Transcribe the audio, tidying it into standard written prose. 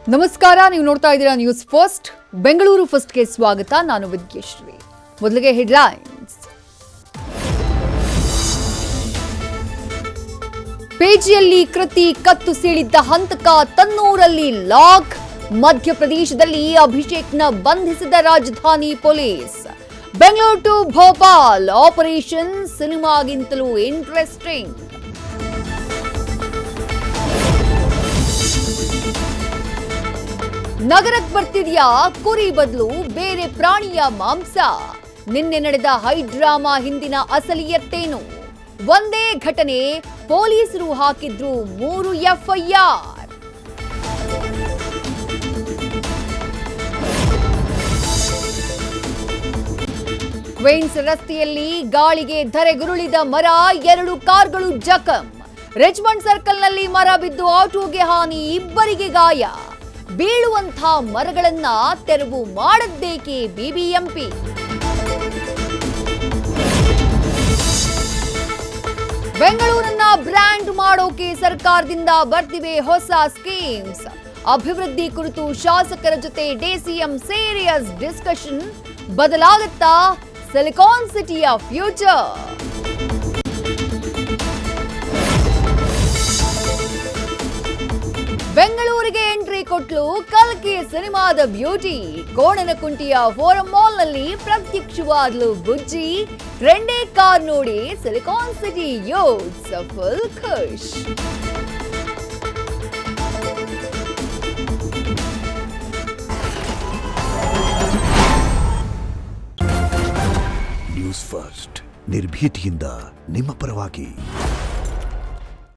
ನಮಸ್ಕಾರ, ನೀವು ನೋಡ್ತಾ ಇದ್ದೀರಾ ನ್ಯೂಸ್ ಫಸ್ಟ್. ಬೆಂಗಳೂರು ಫಸ್ಟ್ಗೆ ಸ್ವಾಗತ. ನಾನು ವಿದ್ಯಶ್ರೀ. ಮೊದಲಿಗೆ ಹೆಡ್ಲೈನ್ಸ್. ಪೇಜಿಯಲ್ಲಿ ಕೃತಿ ಕತ್ತು ಸೀಳಿದ್ದ ಹಂತಕ ತನ್ನೂರಲ್ಲಿ ಲಾಕ್. ಮಧ್ಯಪ್ರದೇಶದಲ್ಲಿ ಅಭಿಷೇಕ್ನ ಬಂಧಿಸಿದ ರಾಜಧಾನಿ police. Bengaluru to Bhopal operation ಸಿನಿಮಾಗಿಂತಲೂ ಇಂಟ್ರೆಸ್ಟಿಂಗ್. ನಗರಕ್ಕೆ ಬರ್ತಿದ್ಯಾ ಕುರಿ ಬದಲು ಬೇರೆ ಪ್ರಾಣಿಯ ಮಾಂಸ? ನಿನ್ನೆ ನಡೆದ ಹೈಡ್ರಾಮಾ ಹಿಂದಿನ ಅಸಲಿಯತ್ತೇನು? ಒಂದೇ ಘಟನೆ, ಪೊಲೀಸರು ಹಾಕಿದ್ರು 3 ಎಫ್ಐಆರ್. ಕ್ವೀನ್ಸ್ ರಸ್ತೆಯಲ್ಲಿ ಗಾಳಿಗೆ ಧರೆಗುರುಳಿದ ಮರ, 2 ಕಾರ್ಗಳು ಜಖಂ. ರಿಚ್ಮಂಡ್ ಸರ್ಕಲ್ನಲ್ಲಿ ಮರ ಬಿದ್ದು ಆಟೋಗೆ ಹಾನಿ, 2ರಿಗೆ ಗಾಯ. ಬೀಳುವಂಥ ಮರಗಳನ್ನ ತೆರವು ಮಾಡದ್ದೇಕೆ ಬಿಬಿಎಂಪಿ? ಬೆಂಗಳೂರನ್ನ ಬ್ರ್ಯಾಂಡ್ ಮಾಡೋಕೆ ಸರ್ಕಾರದಿಂದ ಬರ್ತಿವೆ ಹೊಸ ಸ್ಕೀಮ್ಸ್. ಅಭಿವೃದ್ಧಿ ಕುರಿತು ಶಾಸಕರ ಜೊತೆ ಡಿಸಿಎಂ ಸೀರಿಯಸ್ ಡಿಸ್ಕಷನ್. ಬದಲಾಗುತ್ತಾ ಸಿಲಿಕಾನ್ ಸಿಟಿಯ ಫ್ಯೂಚರ್? ಬೆಂಗಳೂರಿಗೆ ಎಂಟ್ರಿ ಕೊಟ್ಲು ಕಲ್ಕಿ ಸಿನಿಮಾದ ಬ್ಯೂಟಿ. ಕೋಣನಕುಂಟಿಯ ಫೋರಂ ಮಾಲ್ನಲ್ಲಿ ಪ್ರತ್ಯಕ್ಷವಾದ್ಲು ಬುಜ್ಜಿ. ಟ್ರೆಂಡೇ ಕಾರ್ ನೋಡಿ ಸಿಲಿಕಾನ್ ಸಿಟಿ ಯೂತ್ಸ್ ಫುಲ್ ಖುಷ್. ನ್ಯೂಸ್ ಫಸ್ಟ್, ನಿರ್ಭೀತಿಯಿಂದ ನಿಮ್ಮ ಪರವಾಗಿ.